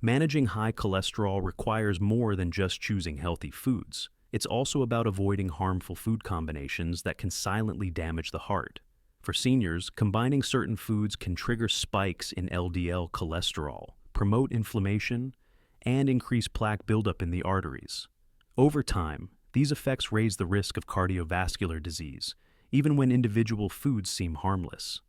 Managing high cholesterol requires more than just choosing healthy foods. It's also about avoiding harmful food combinations that can silently damage the heart. For seniors, combining certain foods can trigger spikes in LDL cholesterol, promote inflammation, and increase plaque buildup in the arteries. Over time, these effects raise the risk of cardiovascular disease, even when individual foods seem harmless.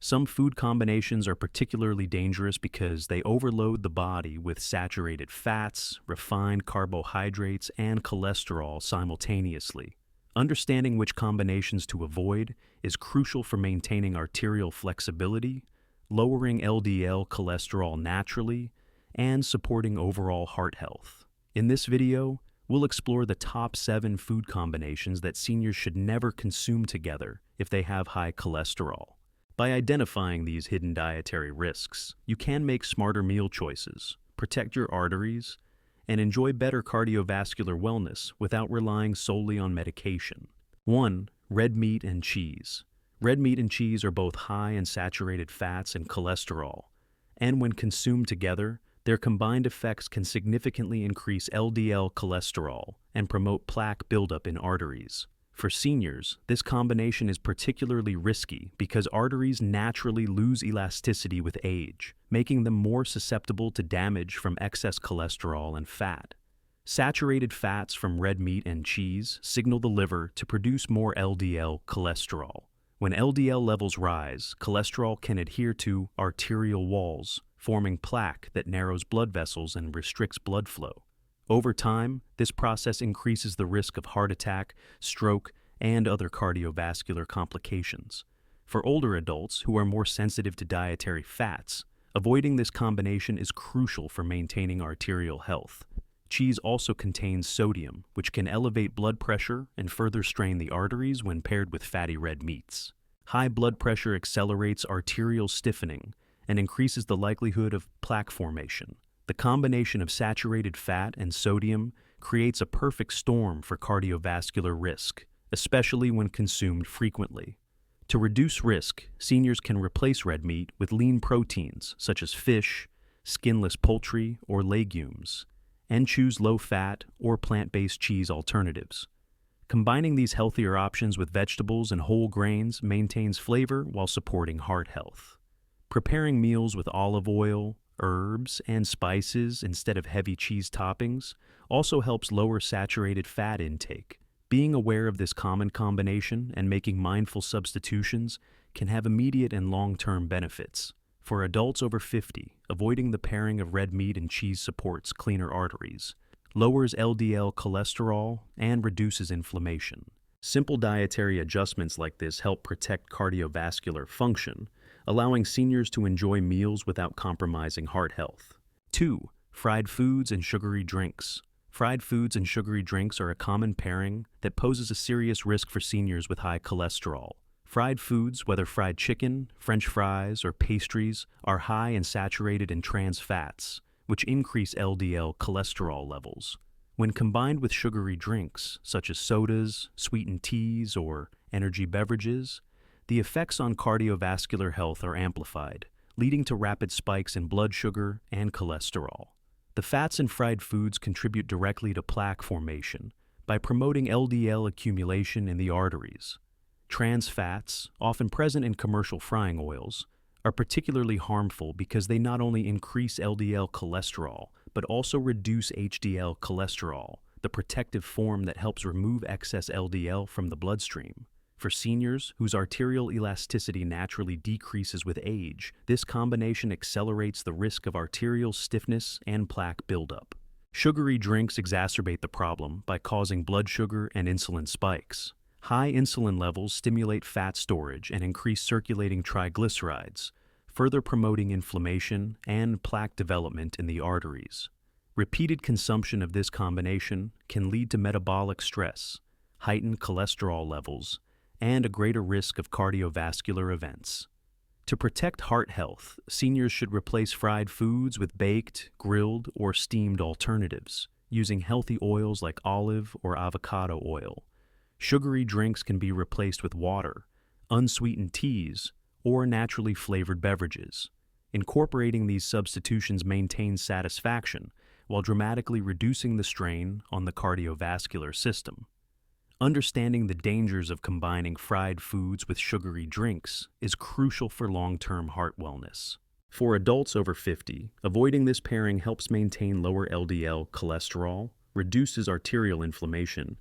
Some food combinations are particularly dangerous because they overload the body with saturated fats, refined carbohydrates, and cholesterol simultaneously. Understanding which combinations to avoid is crucial for maintaining arterial flexibility, lowering LDL cholesterol naturally, and supporting overall heart health. In this video, we'll explore the top 7 food combinations that seniors should never consume together if they have high cholesterol. By identifying these hidden dietary risks, you can make smarter meal choices, protect your arteries, and enjoy better cardiovascular wellness without relying solely on medication. 1. Red meat and cheese. Red meat and cheese are both high in saturated fats and cholesterol, and when consumed together, their combined effects can significantly increase LDL cholesterol and promote plaque buildup in arteries. For seniors, this combination is particularly risky because arteries naturally lose elasticity with age, making them more susceptible to damage from excess cholesterol and fat. Saturated fats from red meat and cheese signal the liver to produce more LDL cholesterol. When LDL levels rise, cholesterol can adhere to arterial walls, forming plaque that narrows blood vessels and restricts blood flow. Over time, this process increases the risk of heart attack, stroke, and other cardiovascular complications. For older adults who are more sensitive to dietary fats, avoiding this combination is crucial for maintaining arterial health. Cheese also contains sodium, which can elevate blood pressure and further strain the arteries when paired with fatty red meats. High blood pressure accelerates arterial stiffening and increases the likelihood of plaque formation. The combination of saturated fat and sodium creates a perfect storm for cardiovascular risk, especially when consumed frequently. To reduce risk, seniors can replace red meat with lean proteins such as fish, skinless poultry, or legumes, and choose low-fat or plant-based cheese alternatives. Combining these healthier options with vegetables and whole grains maintains flavor while supporting heart health. Preparing meals with olive oil, herbs, and spices instead of heavy cheese toppings also helps lower saturated fat intake. Being aware of this common combination and making mindful substitutions can have immediate and long-term benefits. For adults over 50, avoiding the pairing of red meat and cheese supports cleaner arteries, lowers LDL cholesterol, and reduces inflammation. Simple dietary adjustments like this help protect cardiovascular function, allowing seniors to enjoy meals without compromising heart health. 2. Fried foods and sugary drinks. Fried foods and sugary drinks are a common pairing that poses a serious risk for seniors with high cholesterol. Fried foods, whether fried chicken, French fries, or pastries, are high in saturated and trans fats, which increase LDL cholesterol levels. When combined with sugary drinks, such as sodas, sweetened teas, or energy beverages, the effects on cardiovascular health are amplified, leading to rapid spikes in blood sugar and cholesterol. The fats in fried foods contribute directly to plaque formation by promoting LDL accumulation in the arteries. Trans fats, often present in commercial frying oils, are particularly harmful because they not only increase LDL cholesterol, but also reduce HDL cholesterol, the protective form that helps remove excess LDL from the bloodstream. For seniors whose arterial elasticity naturally decreases with age, this combination accelerates the risk of arterial stiffness and plaque buildup. Sugary drinks exacerbate the problem by causing blood sugar and insulin spikes. High insulin levels stimulate fat storage and increase circulating triglycerides, further promoting inflammation and plaque development in the arteries. Repeated consumption of this combination can lead to metabolic stress, heightened cholesterol levels, and a greater risk of cardiovascular events. To protect heart health, seniors should replace fried foods with baked, grilled, or steamed alternatives, using healthy oils like olive or avocado oil. Sugary drinks can be replaced with water, unsweetened teas, or naturally flavored beverages. Incorporating these substitutions maintains satisfaction while dramatically reducing the strain on the cardiovascular system. Understanding the dangers of combining fried foods with sugary drinks is crucial for long-term heart wellness. For adults over 50, avoiding this pairing helps maintain lower LDL cholesterol, reduces arterial inflammation,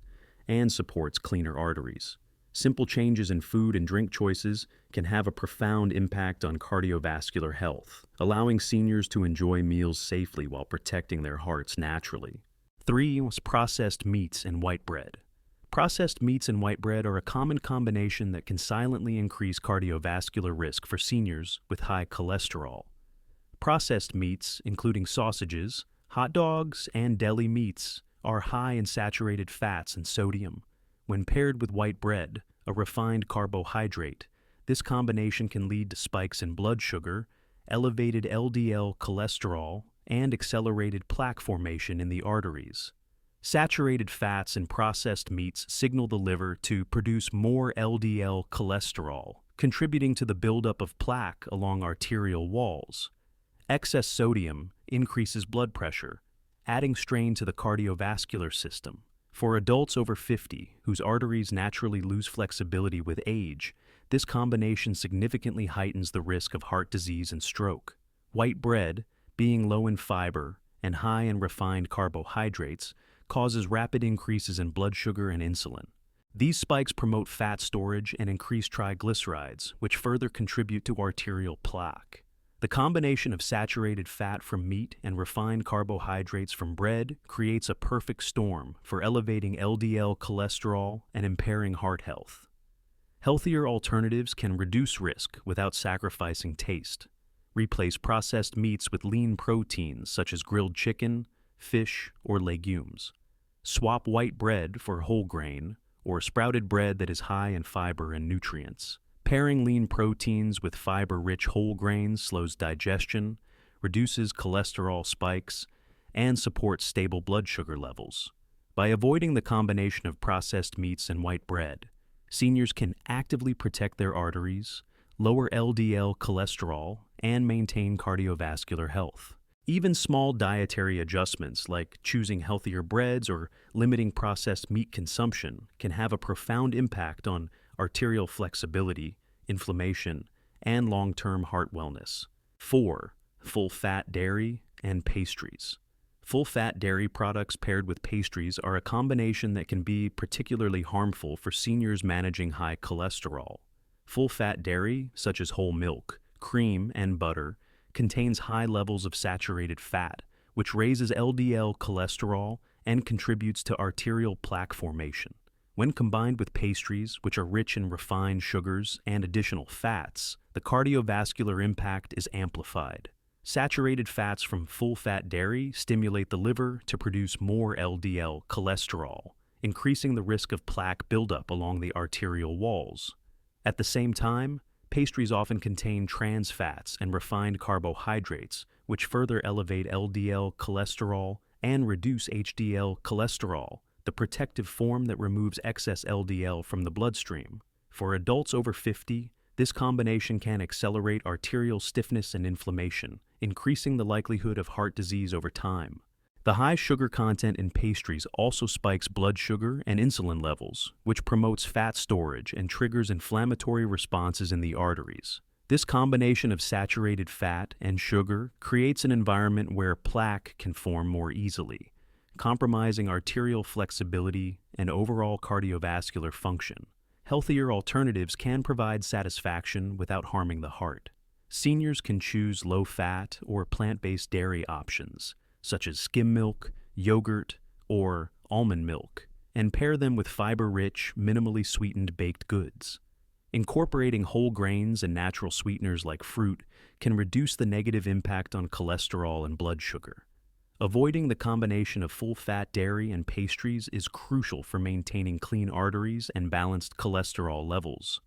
and supports cleaner arteries. Simple changes in food and drink choices can have a profound impact on cardiovascular health, allowing seniors to enjoy meals safely while protecting their hearts naturally. 3 was processed meats and white bread. Processed meats and white bread are a common combination that can silently increase cardiovascular risk for seniors with high cholesterol. Processed meats, including sausages, hot dogs, and deli meats, are high in saturated fats and sodium. When paired with white bread, a refined carbohydrate, this combination can lead to spikes in blood sugar, elevated LDL cholesterol, and accelerated plaque formation in the arteries. Saturated fats in processed meats signal the liver to produce more LDL cholesterol, contributing to the buildup of plaque along arterial walls. Excess sodium increases blood pressure, adding strain to the cardiovascular system. For adults over 50, whose arteries naturally lose flexibility with age, this combination significantly heightens the risk of heart disease and stroke. White bread, being low in fiber and high in refined carbohydrates, causes rapid increases in blood sugar and insulin. These spikes promote fat storage and increase triglycerides, which further contribute to arterial plaque. The combination of saturated fat from meat and refined carbohydrates from bread creates a perfect storm for elevating LDL cholesterol and impairing heart health. Healthier alternatives can reduce risk without sacrificing taste. Replace processed meats with lean proteins such as grilled chicken, fish, or legumes. Swap white bread for whole grain or sprouted bread that is high in fiber and nutrients. Pairing lean proteins with fiber-rich whole grains slows digestion, reduces cholesterol spikes, and supports stable blood sugar levels. By avoiding the combination of processed meats and white bread, seniors can actively protect their arteries, lower LDL cholesterol, and maintain cardiovascular health. Even small dietary adjustments like choosing healthier breads or limiting processed meat consumption can have a profound impact on arterial flexibility, inflammation, and long-term heart wellness. 4. Full-fat dairy and pastries. Full-fat dairy products paired with pastries are a combination that can be particularly harmful for seniors managing high cholesterol. Full-fat dairy, such as whole milk, cream, and butter, contains high levels of saturated fat, which raises LDL cholesterol and contributes to arterial plaque formation. When combined with pastries, which are rich in refined sugars and additional fats, the cardiovascular impact is amplified. Saturated fats from full-fat dairy stimulate the liver to produce more LDL cholesterol, increasing the risk of plaque buildup along the arterial walls. At the same time, pastries often contain trans fats and refined carbohydrates, which further elevate LDL cholesterol and reduce HDL cholesterol, the protective form that removes excess LDL from the bloodstream. For adults over 50, this combination can accelerate arterial stiffness and inflammation, increasing the likelihood of heart disease over time. The high sugar content in pastries also spikes blood sugar and insulin levels, which promotes fat storage and triggers inflammatory responses in the arteries. This combination of saturated fat and sugar creates an environment where plaque can form more easily, compromising arterial flexibility and overall cardiovascular function. Healthier alternatives can provide satisfaction without harming the heart. Seniors can choose low-fat or plant-based dairy options, such as skim milk, yogurt, or almond milk, and pair them with fiber-rich, minimally sweetened baked goods. Incorporating whole grains and natural sweeteners like fruit can reduce the negative impact on cholesterol and blood sugar. Avoiding the combination of full-fat dairy and pastries is crucial for maintaining clean arteries and balanced cholesterol levels.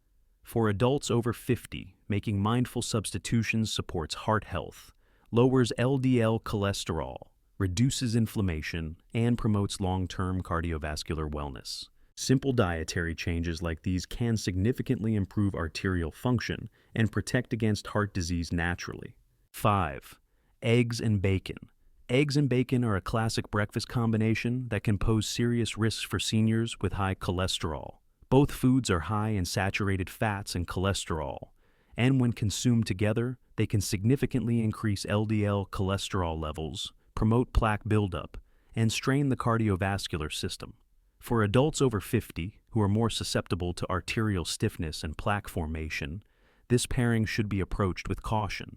For adults over 50, making mindful substitutions supports heart health, lowers LDL cholesterol, reduces inflammation, and promotes long-term cardiovascular wellness. Simple dietary changes like these can significantly improve arterial function and protect against heart disease naturally. 5. Eggs and bacon. Eggs and bacon are a classic breakfast combination that can pose serious risks for seniors with high cholesterol. Both foods are high in saturated fats and cholesterol, and when consumed together, they can significantly increase LDL cholesterol levels, promote plaque buildup, and strain the cardiovascular system. For adults over 50 who are more susceptible to arterial stiffness and plaque formation, this pairing should be approached with caution.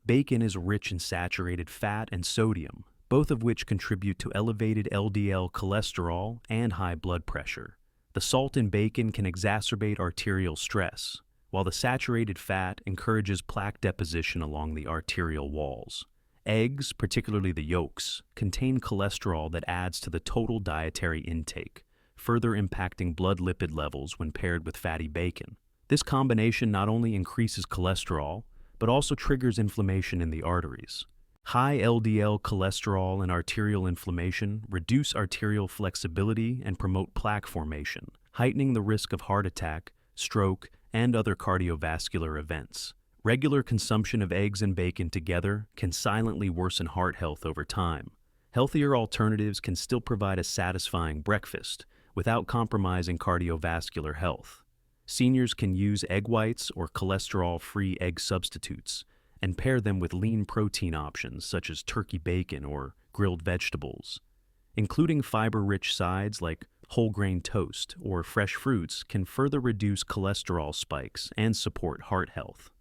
Bacon is rich in saturated fat and sodium, both of which contribute to elevated LDL cholesterol and high blood pressure. The salt in bacon can exacerbate arterial stress, while the saturated fat encourages plaque deposition along the arterial walls. Eggs, particularly the yolks, contain cholesterol that adds to the total dietary intake, further impacting blood lipid levels when paired with fatty bacon. This combination not only increases cholesterol, but also triggers inflammation in the arteries. High LDL cholesterol and arterial inflammation reduce arterial flexibility and promote plaque formation, heightening the risk of heart attack, stroke, and other cardiovascular events. Regular consumption of eggs and bacon together can silently worsen heart health over time. Healthier alternatives can still provide a satisfying breakfast without compromising cardiovascular health. Seniors can use egg whites or cholesterol-free egg substitutes and pair them with lean protein options such as turkey bacon or grilled vegetables. Including fiber-rich sides like whole grain toast or fresh fruits can further reduce cholesterol spikes and support heart health.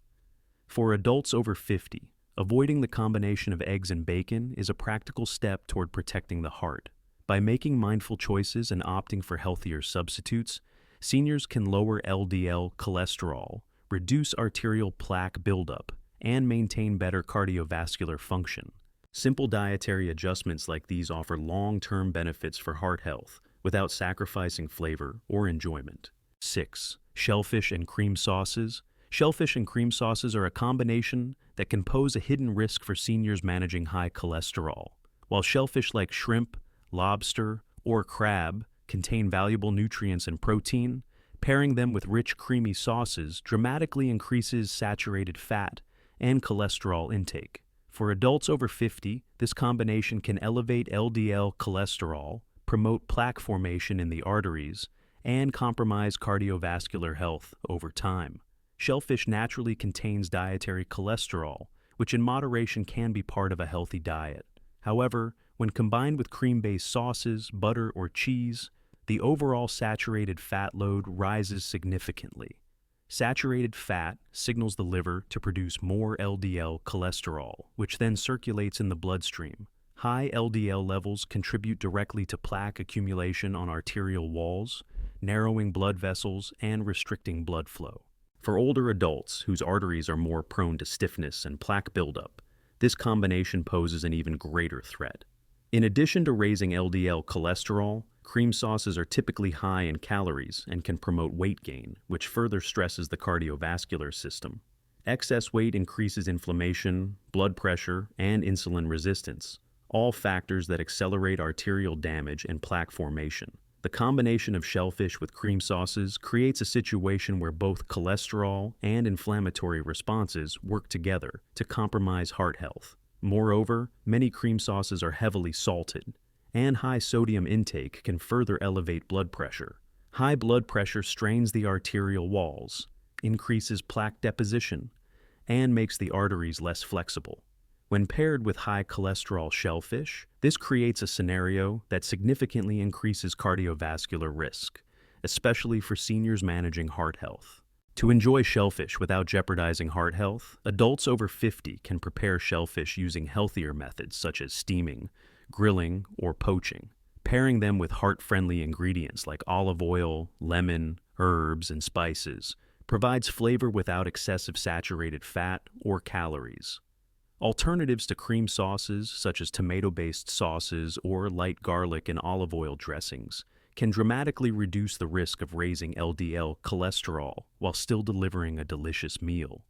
For adults over 50, avoiding the combination of eggs and bacon is a practical step toward protecting the heart. By making mindful choices and opting for healthier substitutes, seniors can lower LDL cholesterol, reduce arterial plaque buildup, and maintain better cardiovascular function. Simple dietary adjustments like these offer long-term benefits for heart health without sacrificing flavor or enjoyment. 6. Shellfish and cream sauces. Shellfish and cream sauces are a combination that can pose a hidden risk for seniors managing high cholesterol. While shellfish like shrimp, lobster, or crab contain valuable nutrients and protein, pairing them with rich creamy sauces dramatically increases saturated fat and cholesterol intake. For adults over 50, this combination can elevate LDL cholesterol, promote plaque formation in the arteries, and compromise cardiovascular health over time. Shellfish naturally contains dietary cholesterol, which in moderation can be part of a healthy diet. However, when combined with cream-based sauces, butter, or cheese, the overall saturated fat load rises significantly. Saturated fat signals the liver to produce more LDL cholesterol, which then circulates in the bloodstream. High LDL levels contribute directly to plaque accumulation on arterial walls, narrowing blood vessels and restricting blood flow. For older adults whose arteries are more prone to stiffness and plaque buildup, this combination poses an even greater threat. In addition to raising LDL cholesterol, cream sauces are typically high in calories and can promote weight gain, which further stresses the cardiovascular system. Excess weight increases inflammation, blood pressure, and insulin resistance, all factors that accelerate arterial damage and plaque formation. The combination of shellfish with cream sauces creates a situation where both cholesterol and inflammatory responses work together to compromise heart health. Moreover, many cream sauces are heavily salted, and high sodium intake can further elevate blood pressure. High blood pressure strains the arterial walls, increases plaque deposition, and makes the arteries less flexible. When paired with high cholesterol shellfish, this creates a scenario that significantly increases cardiovascular risk, especially for seniors managing heart health. To enjoy shellfish without jeopardizing heart health, adults over 50 can prepare shellfish using healthier methods such as steaming, grilling, or poaching. Pairing them with heart-friendly ingredients like olive oil, lemon, herbs, and spices provides flavor without excessive saturated fat or calories. Alternatives to cream sauces, such as tomato-based sauces or light garlic and olive oil dressings, can dramatically reduce the risk of raising LDL cholesterol while still delivering a delicious meal.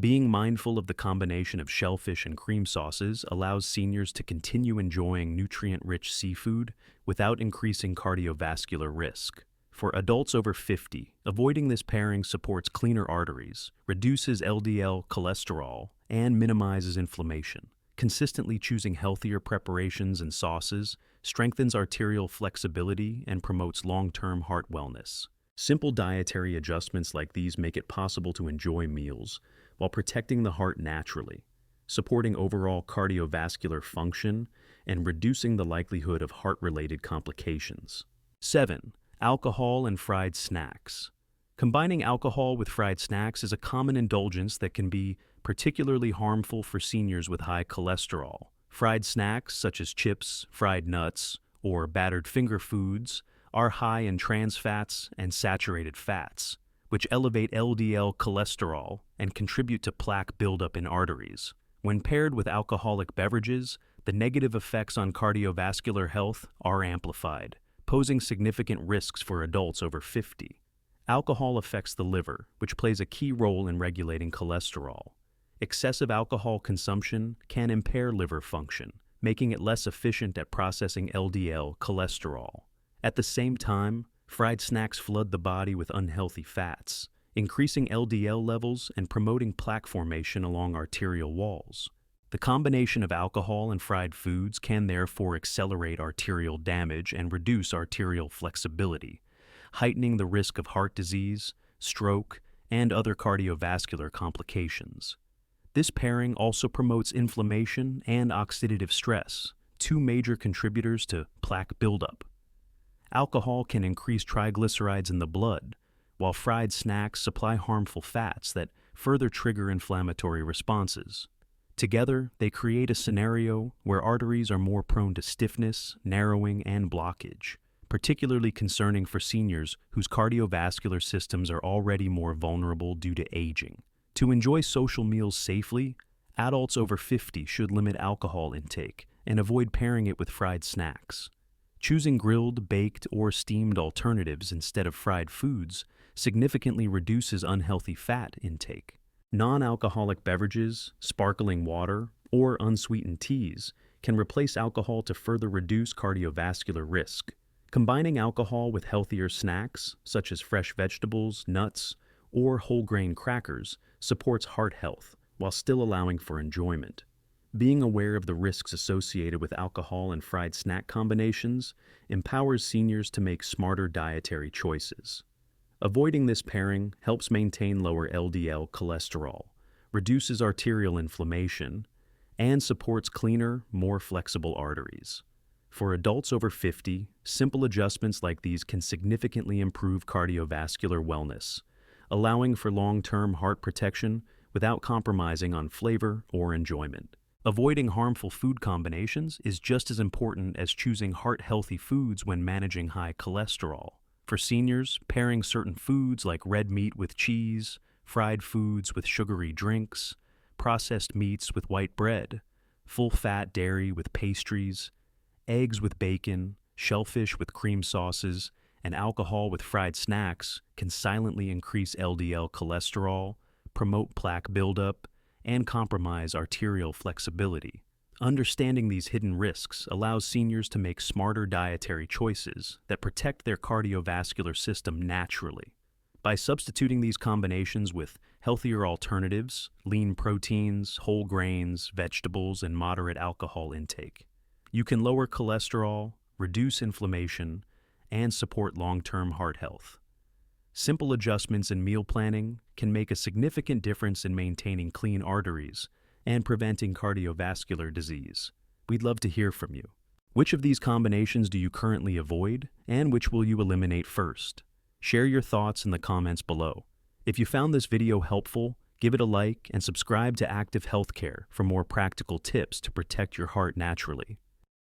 Being mindful of the combination of shellfish and cream sauces allows seniors to continue enjoying nutrient-rich seafood without increasing cardiovascular risk. For adults over 50, avoiding this pairing supports cleaner arteries, reduces LDL cholesterol, and minimizes inflammation. Consistently choosing healthier preparations and sauces strengthens arterial flexibility and promotes long-term heart wellness. Simple dietary adjustments like these make it possible to enjoy meals while protecting the heart naturally, supporting overall cardiovascular function and reducing the likelihood of heart-related complications. 7. Alcohol and fried snacks. Combining alcohol with fried snacks is a common indulgence that can be particularly harmful for seniors with high cholesterol. Fried snacks, such as chips, fried nuts, or battered finger foods, are high in trans fats and saturated fats, which elevate LDL cholesterol and contribute to plaque buildup in arteries. When paired with alcoholic beverages, the negative effects on cardiovascular health are amplified, posing significant risks for adults over 50. Alcohol affects the liver, which plays a key role in regulating cholesterol. Excessive alcohol consumption can impair liver function, making it less efficient at processing LDL cholesterol. At the same time, fried snacks flood the body with unhealthy fats, increasing LDL levels and promoting plaque formation along arterial walls. The combination of alcohol and fried foods can therefore accelerate arterial damage and reduce arterial flexibility, heightening the risk of heart disease, stroke, and other cardiovascular complications. This pairing also promotes inflammation and oxidative stress, two major contributors to plaque buildup. Alcohol can increase triglycerides in the blood, while fried snacks supply harmful fats that further trigger inflammatory responses. Together, they create a scenario where arteries are more prone to stiffness, narrowing, and blockage, particularly concerning for seniors whose cardiovascular systems are already more vulnerable due to aging. To enjoy social meals safely, adults over 50 should limit alcohol intake and avoid pairing it with fried snacks. Choosing grilled, baked, or steamed alternatives instead of fried foods significantly reduces unhealthy fat intake. Non-alcoholic beverages, sparkling water, or unsweetened teas can replace alcohol to further reduce cardiovascular risk. Combining alcohol with healthier snacks, such as fresh vegetables, nuts, or whole grain crackers, supports heart health while still allowing for enjoyment. Being aware of the risks associated with alcohol and fried snack combinations empowers seniors to make smarter dietary choices. Avoiding this pairing helps maintain lower LDL cholesterol, reduces arterial inflammation, and supports cleaner, more flexible arteries. For adults over 50, simple adjustments like these can significantly improve cardiovascular wellness, allowing for long-term heart protection without compromising on flavor or enjoyment. Avoiding harmful food combinations is just as important as choosing heart-healthy foods when managing high cholesterol. For seniors, pairing certain foods like red meat with cheese, fried foods with sugary drinks, processed meats with white bread, full-fat dairy with pastries, eggs with bacon, shellfish with cream sauces, and alcohol with fried snacks can silently increase LDL cholesterol, promote plaque buildup, and compromise arterial flexibility. Understanding these hidden risks allows seniors to make smarter dietary choices that protect their cardiovascular system naturally. By substituting these combinations with healthier alternatives, lean proteins, whole grains, vegetables, and moderate alcohol intake, you can lower cholesterol, reduce inflammation, and support long-term heart health. Simple adjustments in meal planning can make a significant difference in maintaining clean arteries and preventing cardiovascular disease. We'd love to hear from you. Which of these combinations do you currently avoid, and which will you eliminate first? Share your thoughts in the comments below. If you found this video helpful, give it a like and subscribe to Active Healthcare for more practical tips to protect your heart naturally.